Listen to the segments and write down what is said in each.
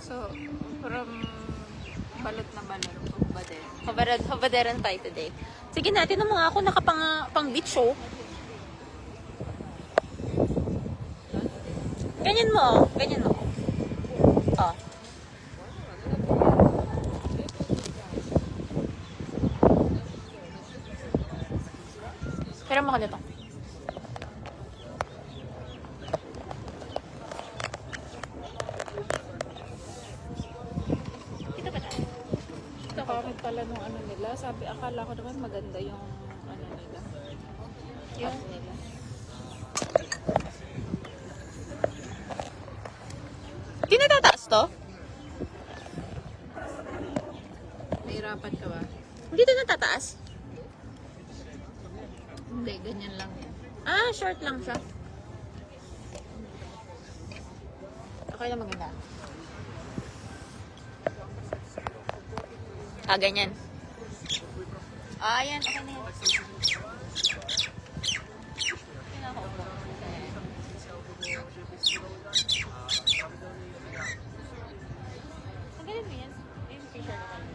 So, from balot na balot, Hobaderan tayo today. Sige natin ang mga ako nakapang beach show. Ganyan mo. Oh. Pero mo ka nito. Ito ba tayo? comment pala nung ano nila. Sabi, akala ko naman maganda yung ano nila. Yung nila. Di natataas to? Nahirapan ka ba? Hindi to natataas? Hindi, ganyan lang yan. Ah, short lang siya. Okay na maganda. Ah, ganyan. Ah, yan. Okay na yan. Pinakaupo. Ang galing mo yan. Yung t-shirt naman.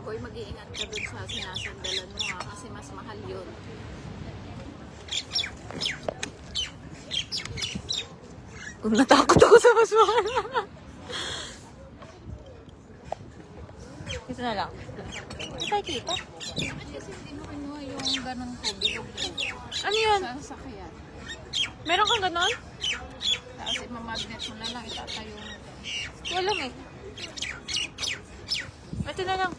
Hoy, mag-iingat ka dun sa sinasandalan mo ha, kasi mas mahal yun. Kung natakot ako sa mas mahal. Ito na lang. Hindi tayo kita. Kasi hindi mo kinuha yung ganun ko, bilog ko. Ano yun? Sa sakyan. Meron kang ganon? Kasi mamagnet mo na lang, itatayo mo. Walang eh. Ito na lang.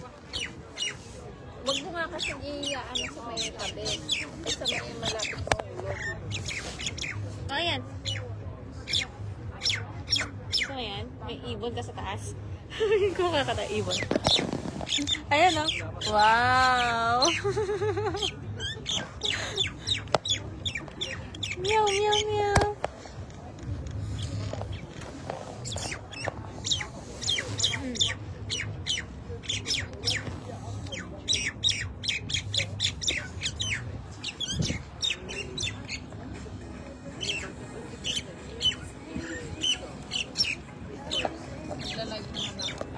Huwag mo nga kasi i-ano sa may tabi. Sa may malapit mo ulo. Ayan. So, ayan. May ibon ka sa taas. Kung kakata ibon. Ayan, oh. Wow! Meow, meow, meow.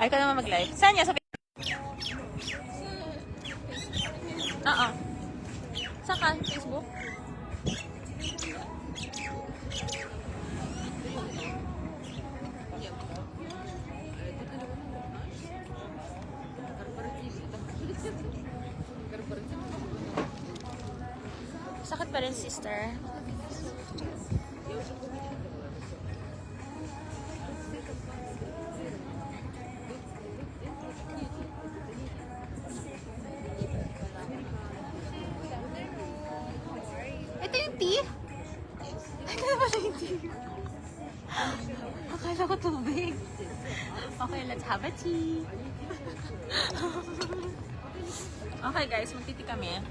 Ay, ka naman mag-live. Saan niya? Sa Oo. Saan ka? Facebook? Sakit pa rin, sister. Ito yung tea? Ito na pala yung tea. Akala ko tubig. Okay, let's have a tea. Okay guys, magtiti kami.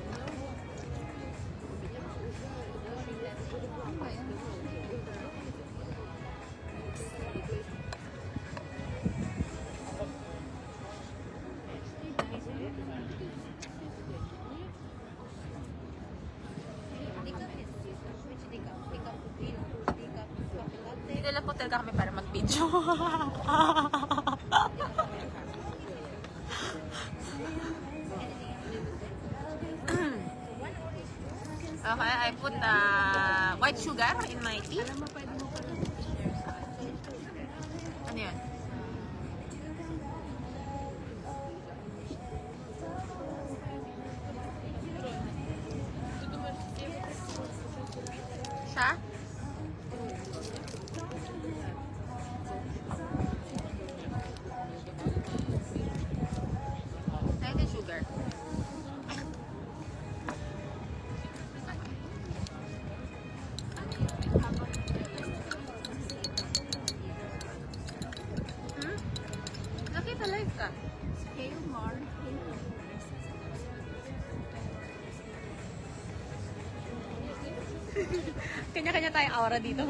Hindi lang po talaga kami para mag-video. Okay, I put white sugar in my tea. Ano yun? Siya? Ito sugar. Nakita live ka? Kayo, Mar. Kanya-kanya tayong aura dito.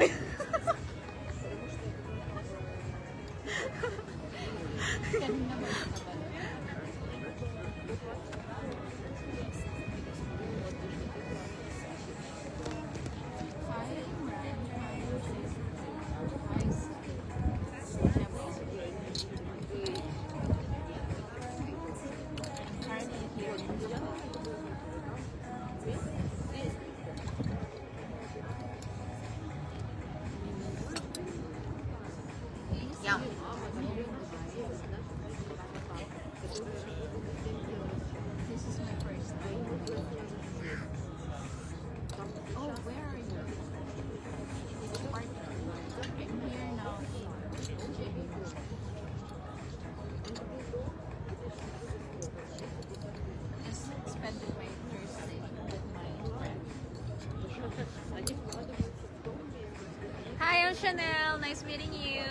Kanina ba yung naman? Yum. This is my first time. Oh, where are you? I'm here now in JB. Just spending my Thursday with my friend. Hi, I'm Chanel. Nice meeting you.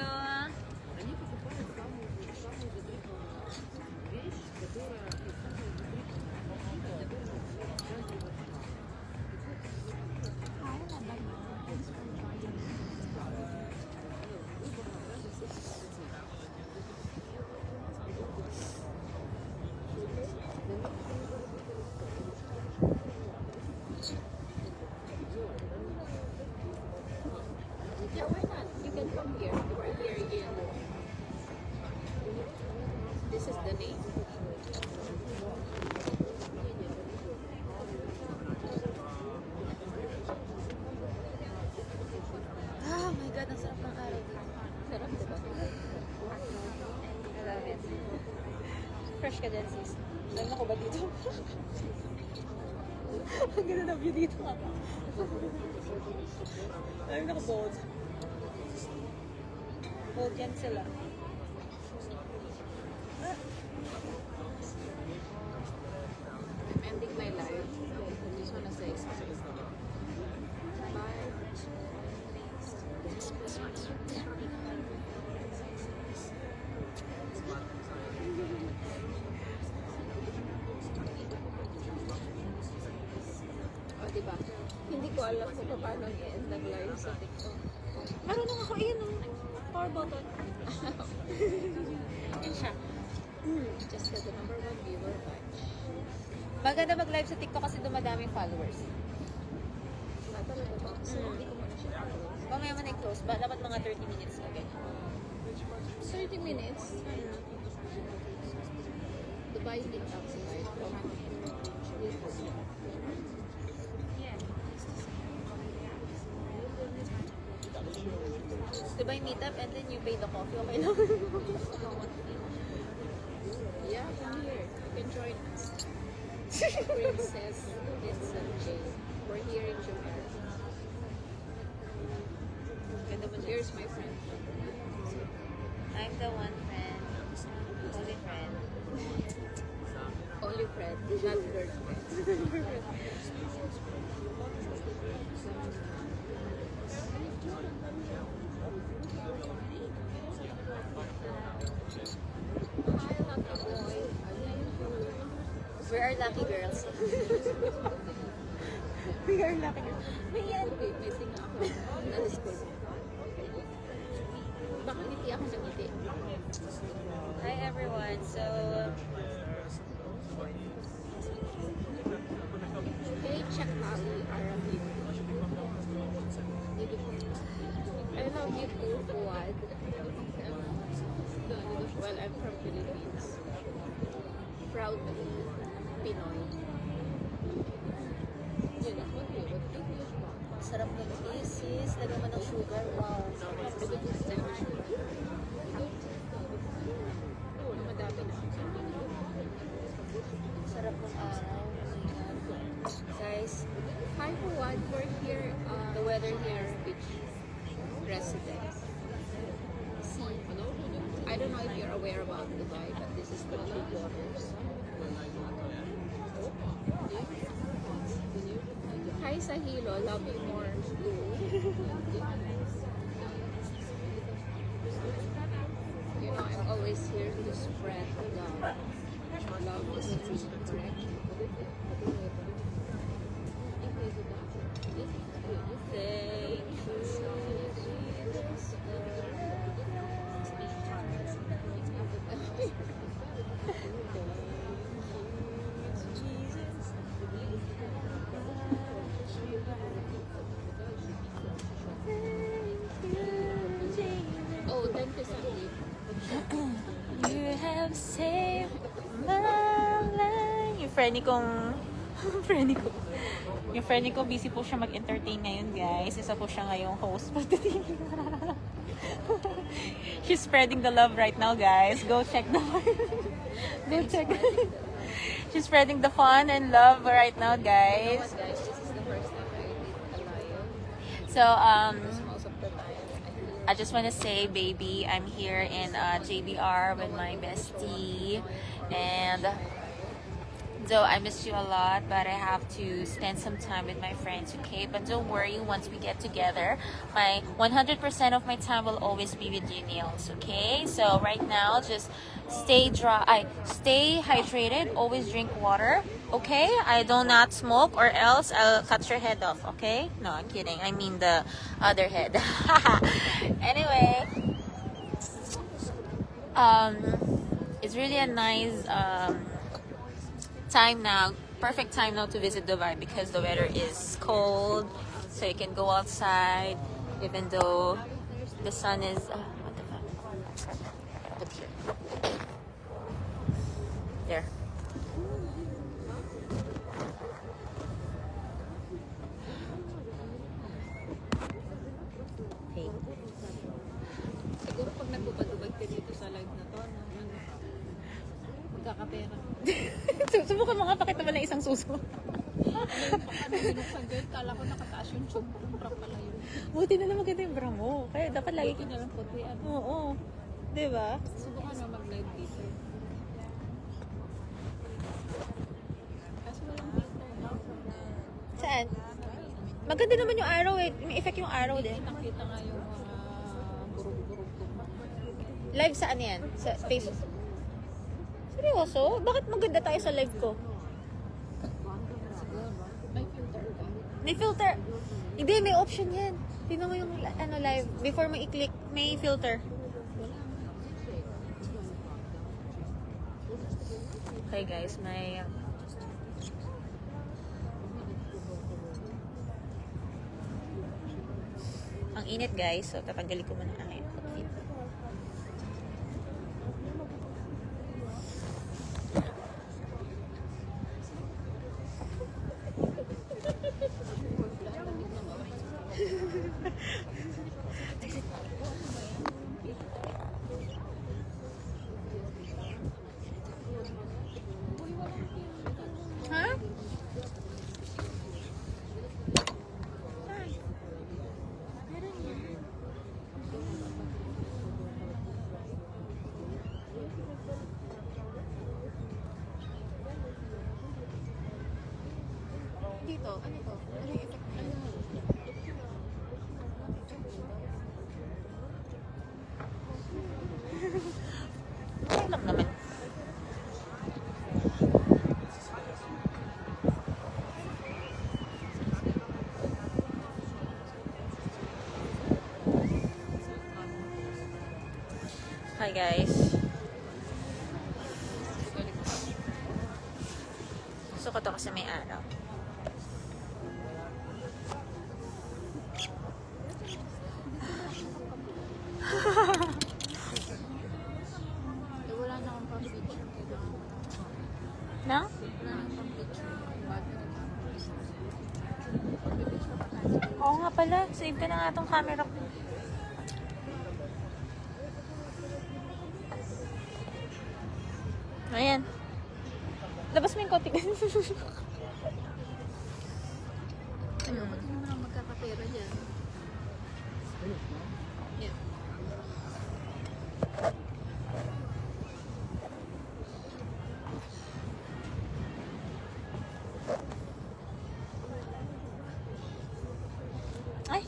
Hi, Laban. Thanks for joining me. Yeah, why not? You can come here. You are here in. This is the name. Oh my God, ang sarap ng araw dito. Sarap, diba? I love it. Fresh ka dyan, sis. Alam ako ba dito? Ang ganda na view dito. Ayun, naka-bold. Bold yan sila. I'm ending my life. I just wanna say bye. O, diba? Hindi ko alam kung paano i-end ng live sa TikTok. Marunong ako, ayun ang power button. Yan siya. Just got the number 1 viewer watch. Maganda mag-live sa TikTok kasi dumadaming followers. Wala talaga ba? So, hindi ko muna siya followers. Mamaya mo na-close ba? Dapat mga 30 minutes na ganyan. 30 minutes. Dubai TikTok guys. Diba yung meetup and then you pay the coffee, okay lang? Yeah, come here. You can join us. Princess Vincent J. We're here in Jumeirah. Ganda mo dyan. Here's my friend. I'm the one friend. Only friend. Only friend, not girlfriend. Hi, lucky boy. We are lucky girls. We are lucky girls. May yan. Wait, may tinga ako. Nasa school. Baka ngiti ako ng ngiti. Hi everyone. So, Hey, check Ali Arabic. I love you too, Fuad. Well, I'm from Philippines. Proudly Pinoy. Yun, it's my favorite. sarap ng tea, sis. Lagyan mo ng sugar. Wow. Oo, madami na. Sarap ng araw. Oh my God. Guys, Hi, Fuad. We're here. the weather here. Beach residence. See, I don't know if you're aware about Dubai, but this is the blue waters. Hi, Sahilo. Love you more. You know, I'm always here to spread love. Love is free, correct? save my life. Yung friend kong yung friend ko busy po siya mag-entertain ngayon, guys. Isa po siya ngayong host. She's spreading the love right now, guys. Go check the go check. She's spreading the fun and love right now, guys. Guys, this is the first time I meet a lion. So Most of the time, I just want to say, baby, I'm here in JBR with my bestie, and though I miss you a lot, but I have to spend some time with my friends, okay? But don't worry, once we get together, my 100% of my time will always be with you, Niels, okay? So right now, just stay hydrated, always drink water, okay? I do not smoke or else I'll cut your head off, okay? No, I'm kidding. I mean the other head. Anyway, it's really a nice time now, perfect time now to visit Dubai because the weather is cold, so you can go outside even though the sun is what the fuck? Look here. There. Hey. siguro pag nagbubad-ubad ka dito sa live na to, magkakapera. Subukan mo nga, pakita mo na isang suso. Ano, binuksan ko yun, kala ko nakataas yung bra pala yun. Buti na lang maganda yung bra mo. Kaya dapat lagi Buti na lang puti, ano. Oo. Diba? Subukan na mag-live dito. Kaso walang dito. Saan? Maganda naman yung araw eh. May effect yung araw din. Kitang-kita nga yung mga burug-burug ko. Live saan yan? Sa Facebook? Seryoso? Bakit maganda tayo sa live ko? Siguro, may filter ka. May filter. Hindi, may option yan. Tingnan mo yung live. Before mo i-click, may filter. Okay guys, may... Ang init guys, so tatanggalin ko muna ang aking outfit. Ha? Dito, ano to? Ano yung effect? Okay lang naman. Hi guys. Gusto ko to kasi may araw. Wala na akong pang-picture. No? Wala na akong pang-picture. Oo nga pala. Save ka na nga itong camera ko. Ayan. Labas mo yung kotik. Ano, pati naman ang magkakapera dyan. Yeah. Ay.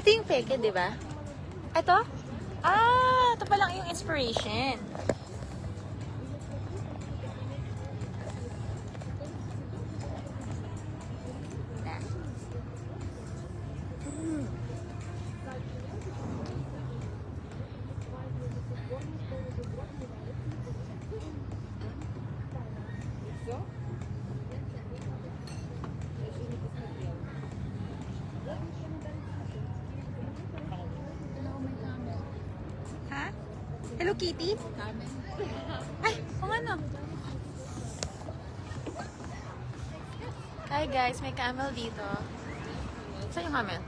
Ito yung peke, di ba? Ito? Ah, ito palang yung inspiration. Na. Ha? Hello Kitty? Ay, kung ano? Hi guys, may camel dito. Saan yung camel?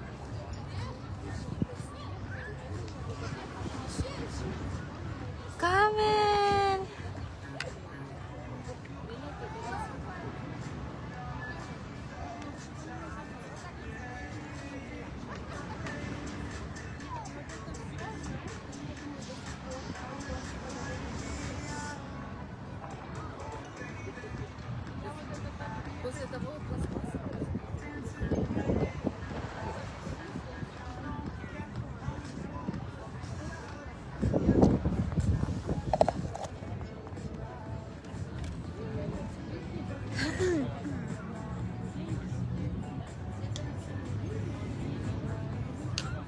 Camel!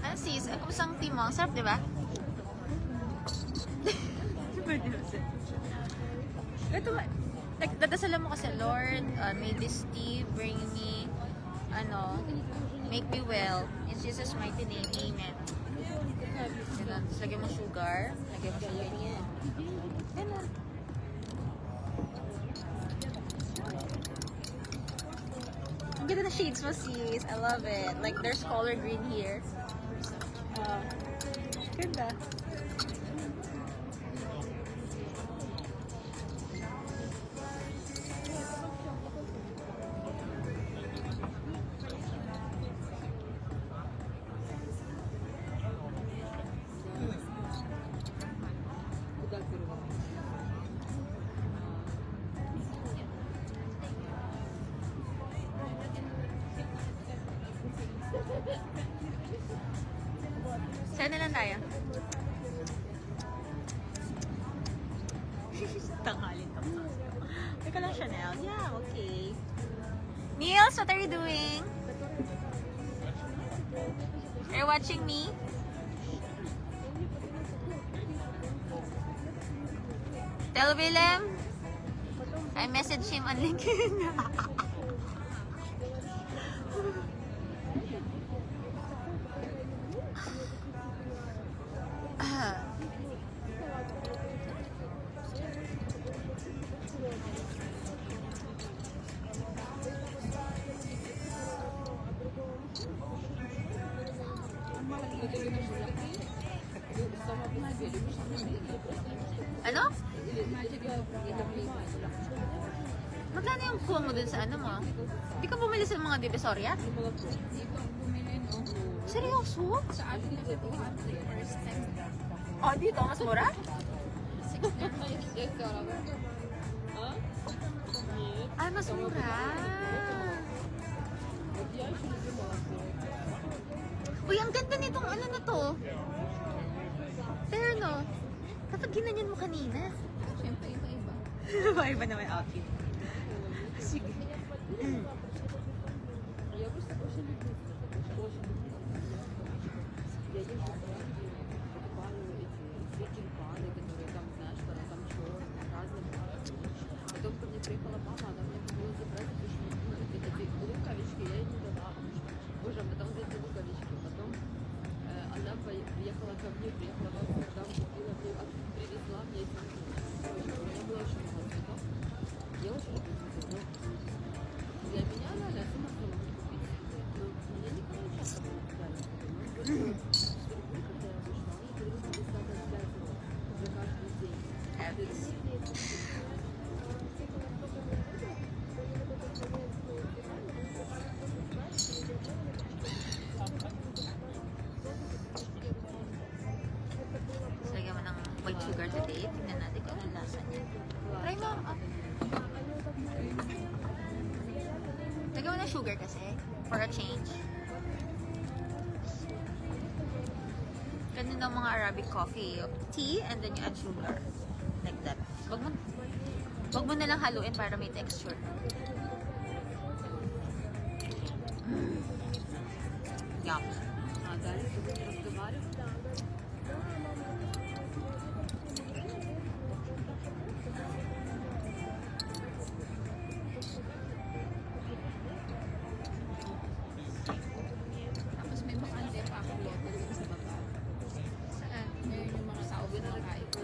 Ah, sis, kumusta ang team mo? Sarap, di ba? Ito, nagdadasalan mo kasi, Lord, may this tea bring me, make me well. In Jesus' mighty name, amen. Ganun. Tapos lagyan mo sugar. Lagyan mo sugar niya. Ganun. Ang ganda na shades mo, sis. I love it. Like, there's color green here. Ganda. Saan na lang tayo? Tanghalin to. Teka lang, Chanel. Yeah, okay. Niels, what are you doing? Are you watching me? Tell Willem I messaged him on LinkedIn. Ano? Magkano yung phone mo dun sa ano mo? Hindi ka bumili sa mga Divisoria? Seryoso? Sa atin na ito, first time. Oh, dito? Mas mura? Ay, mas mura. Uy, ang ganda nitong ano na to. Pero no, dapat ginanyan mo kanina. Siyempre, iba-iba. Iba na may outfit. Sige. Потом ко мне приехала мама, она мне хотела забрать эти луковички, я ей не дала. Боже, а потом взять луковички. Потом она приехала ко мне, приехала в Амстердам, купила мне, привезла мне эти цветы. У меня было очень много цветов. Я очень люблю цветы. Но для меня реально я сама могу купить цветы. Но мне никто не часто дали. Но вот когда я вышла, они говорили, что здесь надо взять за каждый день. Lagyan mo ng white sugar today. Tingnan natin kung anong lasa niya. Try mo. Oh. Lagyan mo ng sugar kasi. For a change. Ganun ng mga Arabic coffee. Tea, and then you add sugar. Like that. Wag mo na lang haluin para may texture. Yum. А дальше будем разговаривать. Tapos may bakante pa ako local dun sa baba. Saan? Ngayon yung mga tao binakain ko.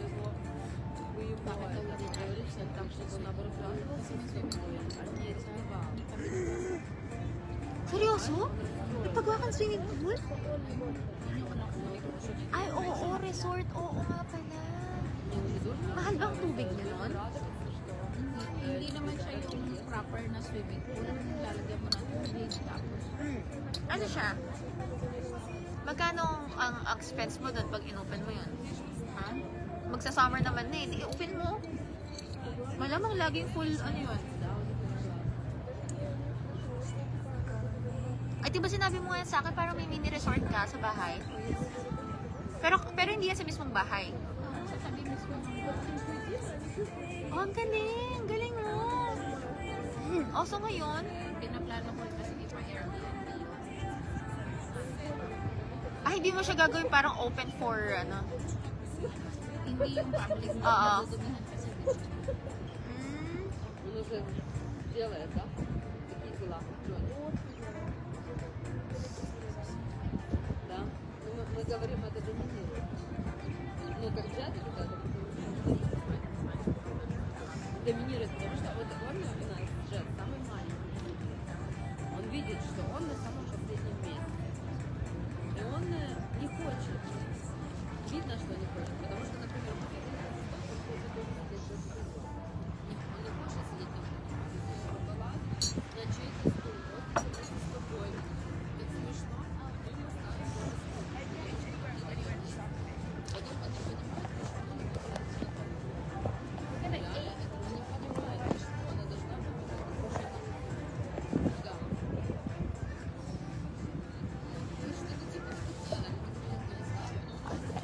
Bakit daw hindi tayo sa tapos ko na kasi may swimming pool. Sa baba. Seryoso? Ipagawa kang swimming pool? Ay, oo, resort. Oo nga pala. Mahal ba ang tubig niya nun? Hindi naman siya yung proper na swimming pool. Lalagyan mo ng tubig tapos. Ano siya? Magkano ang expense mo doon pag inopen mo yun? Ha? Magsa-summer naman na eh. I-open mo. Malamang laging full, ano yun? Ay, diba sinabi mo nga sa akin parang may mini resort ka sa bahay? Pero hindi yan sa mismong bahay. Sa tabi mismo ng Oh, ang galing! Galing mo! Oh, so ngayon, pinaplano ko kasi di pa Airbnb. hindi mo siya gagawin parang open for, ano? Hindi yung public. Oo. Madudumihan kasi. Mm, Он уже делает, да? Такие дела. Да? Ну, мы говорим, это доминирует. Ну, как джет или как? Доминирует, потому что вот он у нас джет самый маленький. Он видит, что он на самом последнем месте. И он не хочет. Видно, что не хочет, потому что, например, он не хочет сидеть на палат, на чей-то стул, вот спокойно. Это смешно, а он не знает, что потом он не понимает, что он не понимает, что она должна быть кушать. Да. Что-то типа вкусное,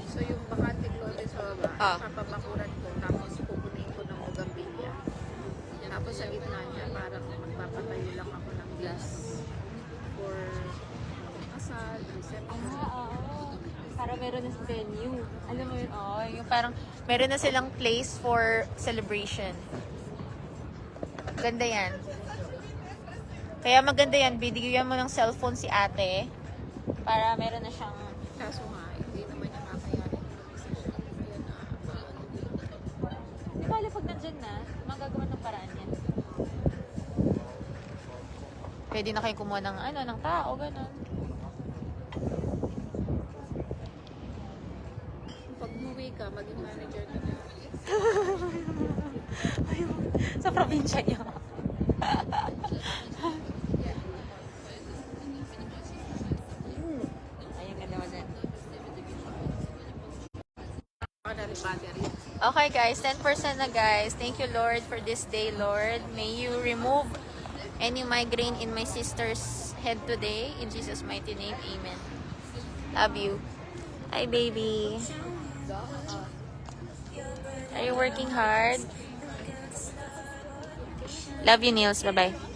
So yung bakante closet sa baba, Ah. papapakuran ko, tapos pupunin ko ng bougainvillea. Tapos sa gitna niya, parang magpapatayo lang ako ng glass for kasal, reception. Para meron na sa venue. Alam mo yun, yung parang meron na silang place for celebration. Ganda yan. Kaya maganda yan, bibigyan mo ng cellphone si ate para meron na siyang... Kaso nga, hindi naman niya kakayanin yung isa siya. Kaya na, Di ba, pag nandyan na, magagawa ng paraan yan. Pwede na kayo kumuha ng, ng tao, gano'n. pag umuwi ka, maging manager ka na. Sa probinsya niyo. Ayun, ganda mo dyan. Battery. Okay guys, 10% na guys. Thank you Lord for this day, Lord. May you remove any migraine in my sister's head today. In Jesus' mighty name, amen. Love you. Hi baby. Are you working hard? Love you, Niels. Bye-bye.